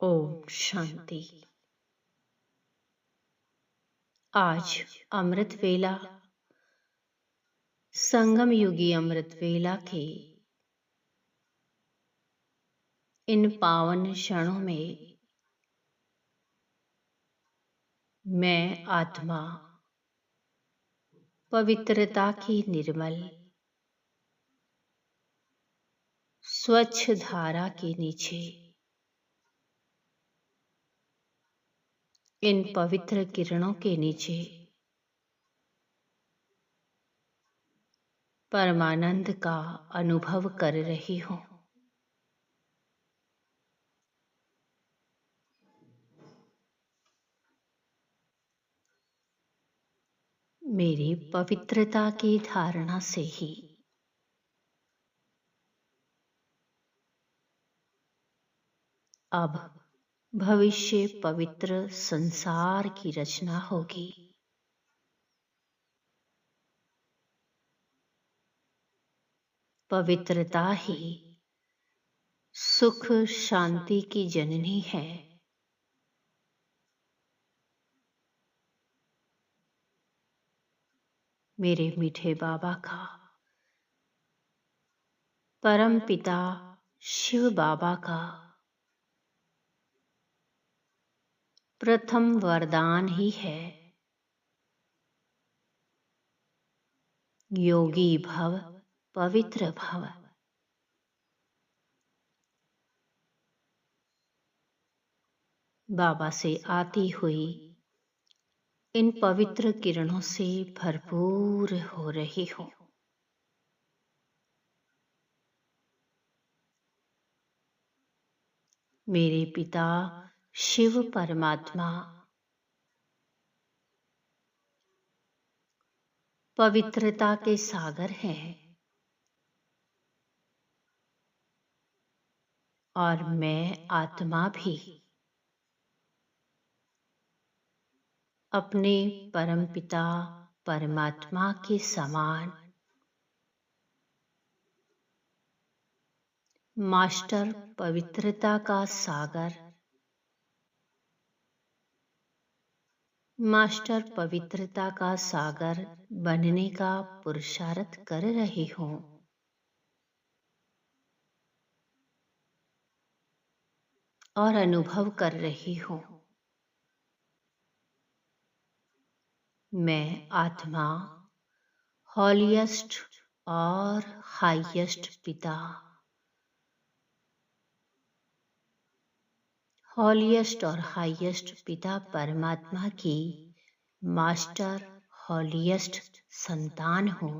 ओम शांति। आज अमृत वेला, संगम युगी अमृत वेला के इन पावन क्षणों में मैं आत्मा पवित्रता की निर्मल स्वच्छ धारा के नीचे इन पवित्र किरणों के नीचे परमानंद का अनुभव कर रही हूँ। मेरी पवित्रता की धारणा से ही अब भविष्य पवित्र संसार की रचना होगी। पवित्रता ही सुख शांति की जननी है। मेरे मीठे बाबा का, परम पिता शिव बाबा का प्रथम वरदान ही है, योगी भव पवित्र भव। बाबा से आती हुई इन पवित्र किरणों से भरपूर हो रही हूँ। मेरे पिता शिव परमात्मा पवित्रता के सागर हैं और मैं आत्मा भी अपने परमपिता परमात्मा के समान मास्टर पवित्रता का सागर, मास्टर पवित्रता का सागर बनने का पुरुषार्थ कर रही हूँ। और अनुभव कर रही हूँ। मैं आत्मा हॉलीएस्ट और हाईएस्ट पिता, हॉलीएस्ट और हाईएस्ट पिता परमात्मा की मास्टर हॉलीएस्ट संतान हूँ।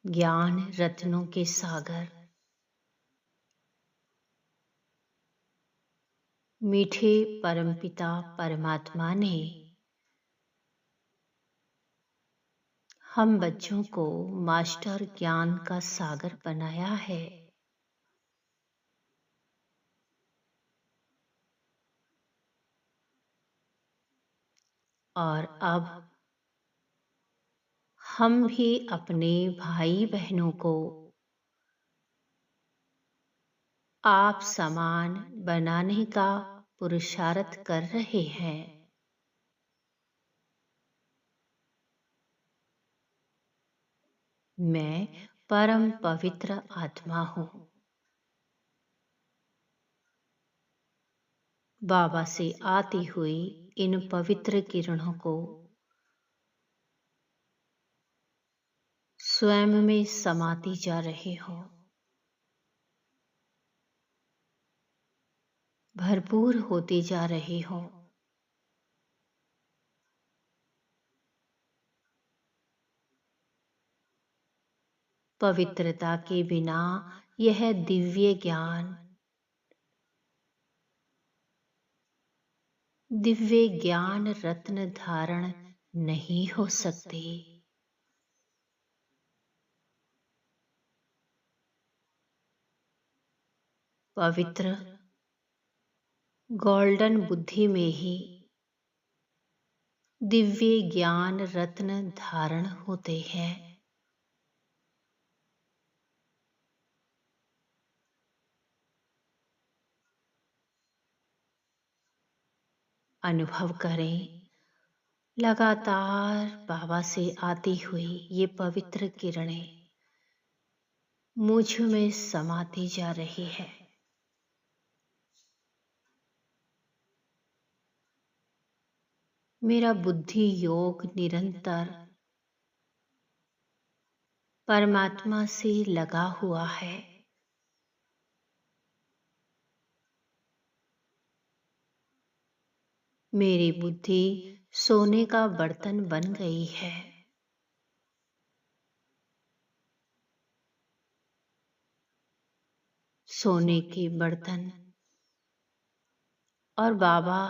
ज्ञान रत्नों के सागर, मीठे परमपिता परमात्मा ने हम बच्चों को मास्टर ज्ञान का सागर बनाया है। और अब हम भी अपने भाई बहनों को आप समान बनाने का पुरुषार्थ कर रहे हैं। मैं परम पवित्र आत्मा हूँ। बाबा से आती हुई इन पवित्र किरणों को स्वयं में समाती जा रही हूँ। भरपूर होती जा रही हूँ। पवित्रता के बिना यह दिव्य ज्ञान, दिव्य ज्ञान रत्न धारण नहीं हो सकते। पवित्र गोल्डन बुद्धि में ही दिव्य ज्ञान रत्न धारण होते हैं। अनुभव करें, लगातार बाबा से आती हुई ये पवित्र किरणें मुझ में समाती जा रही है। मेरा बुद्धि योग निरंतर परमात्मा से लगा हुआ है। मेरी बुद्धि सोने का बर्तन बन गई है। सोने के बर्तन और बाबा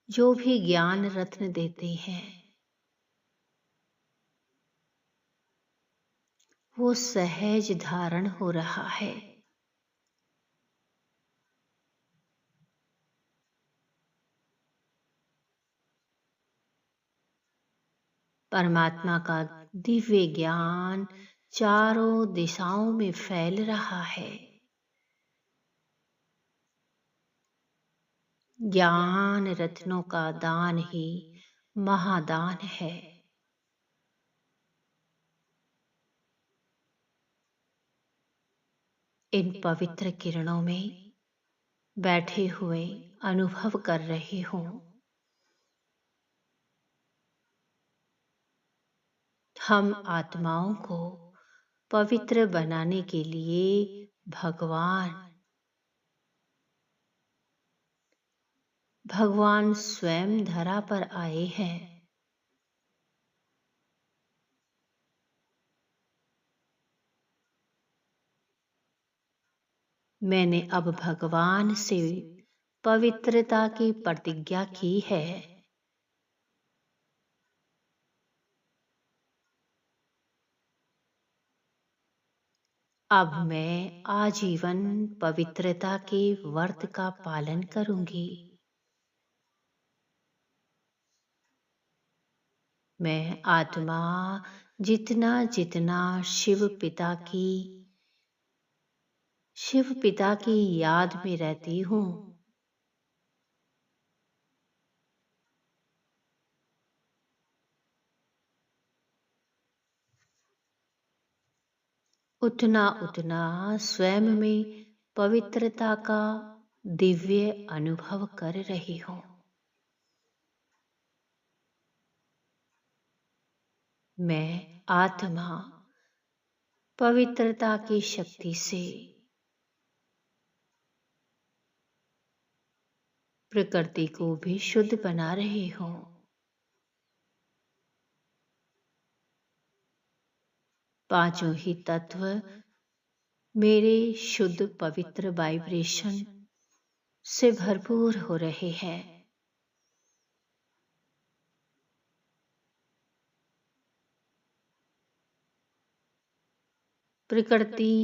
जो भी ज्ञान रत्न देते हैं वो सहज धारण हो रहा है। परमात्मा का दिव्य ज्ञान चारों दिशाओं में फैल रहा है। ज्ञान रत्नों का दान ही महादान है। इन पवित्र किरणों में बैठे हुए अनुभव कर रही हूँ, हम आत्माओं को पवित्र बनाने के लिए भगवान स्वयं धरा पर आए हैं। मैंने अब भगवान से पवित्रता की प्रतिज्ञा की है। अब मैं आजीवन पवित्रता के व्रत का पालन करूंगी। मैं आत्मा जितना जितना शिव पिता की याद में रहती हूँ, उतना उतना स्वयं में पवित्रता का दिव्य अनुभव कर रही हूँ। मैं आत्मा पवित्रता की शक्ति से प्रकृति को भी शुद्ध बना रही हूँ। पांचों ही तत्व मेरे शुद्ध पवित्र वाइब्रेशन से भरपूर हो रहे हैं। प्रकृति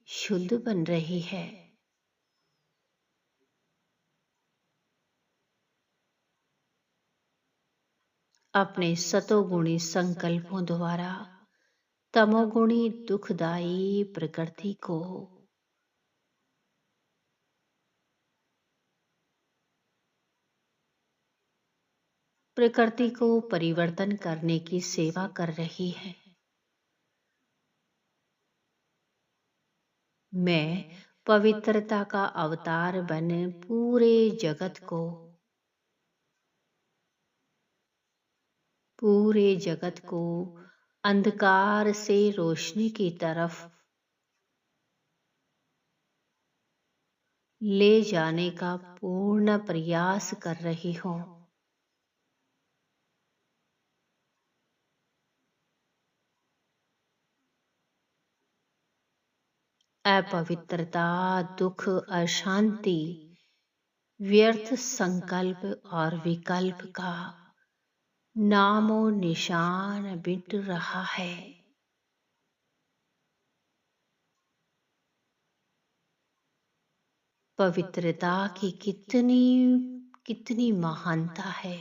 शुद्ध बन रही है। अपने सतोगुणी संकल्पों द्वारा तमोगुणी दुखदायी प्रकृति को परिवर्तन करने की सेवा कर रही है। मैं पवित्रता का अवतार बन पूरे जगत को अंधकार से रोशनी की तरफ ले जाने का पूर्ण प्रयास कर रही हूँ। अपवित्रता, दुख, अशांति, व्यर्थ संकल्प और विकल्प का नामो निशान मिट रहा है। पवित्रता की कितनी महानता है।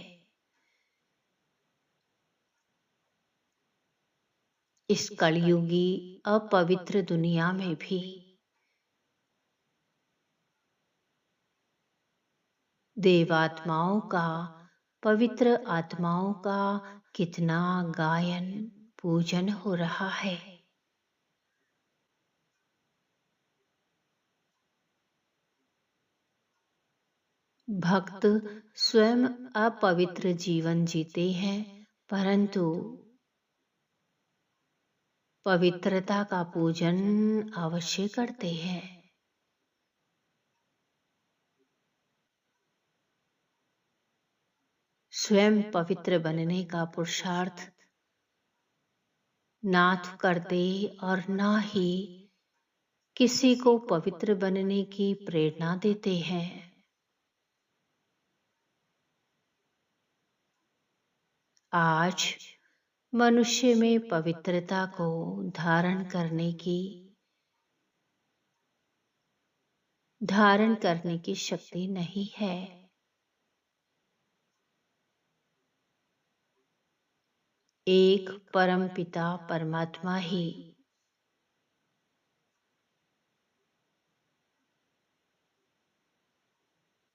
इस कलयुगी अपवित्र दुनिया में भी देवात्माओं का, पवित्र आत्माओं का कितना गायन पूजन हो रहा है। भक्त स्वयं अपवित्र जीवन जीते हैं, परंतु पवित्रता का पूजन अवश्य करते हैं। स्वयं पवित्र बनने का पुरुषार्थ ना तो करते और ना ही किसी को पवित्र बनने की प्रेरणा देते हैं। आज मनुष्य में पवित्रता को धारण करने की शक्ति नहीं है। एक परम पिता परमात्मा ही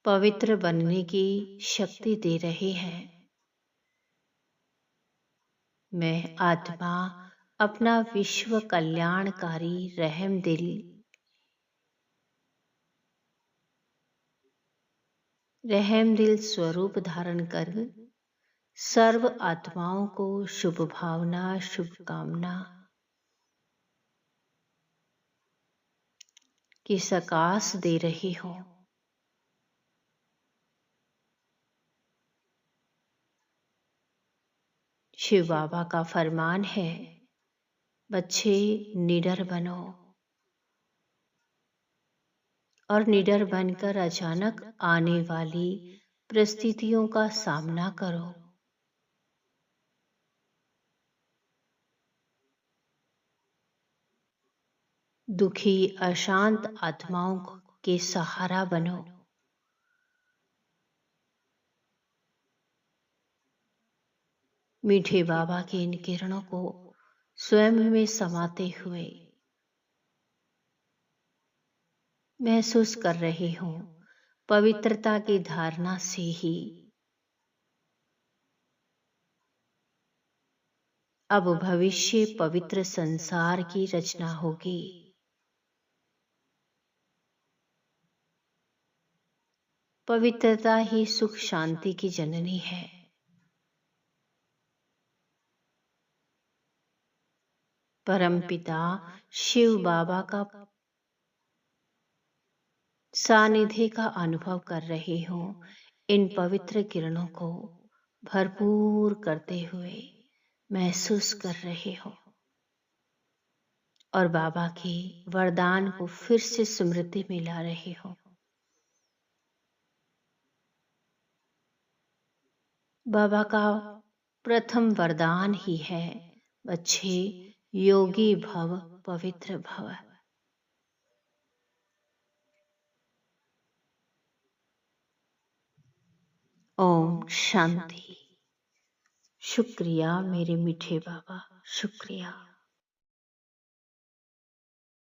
पवित्र बनने की शक्ति दे रहे हैं। मैं आत्मा अपना विश्व कल्याणकारी रहम दिल स्वरूप धारण कर सर्व आत्माओं को शुभ भावना, शुभकामना की सकाश दे रही हूँ। शिव बाबा का फरमान है, बच्चे निडर बनो और निडर बनकर अचानक आने वाली परिस्थितियों का सामना करो। दुखी अशांत आत्माओं के सहारा बनो। मीठे बाबा के इन किरणों को स्वयं में समाते हुए महसूस कर रही हूँ। पवित्रता की धारणा से ही अब भविष्य पवित्र संसार की रचना होगी। पवित्रता ही सुख शांति की जननी है। परमपिता शिव बाबा का सानिध्य का अनुभव कर रही हूँ। इन पवित्र किरणों को भरपूर करते हुए महसूस कर रही हूँ और बाबा की वरदान को फिर से स्मृति में ला रही हूँ। बाबा का प्रथम वरदान ही है, बच्चे योगी भव, पवित्र भव। ओम शांति। शुक्रिया मेरे मीठे बाबा, शुक्रिया।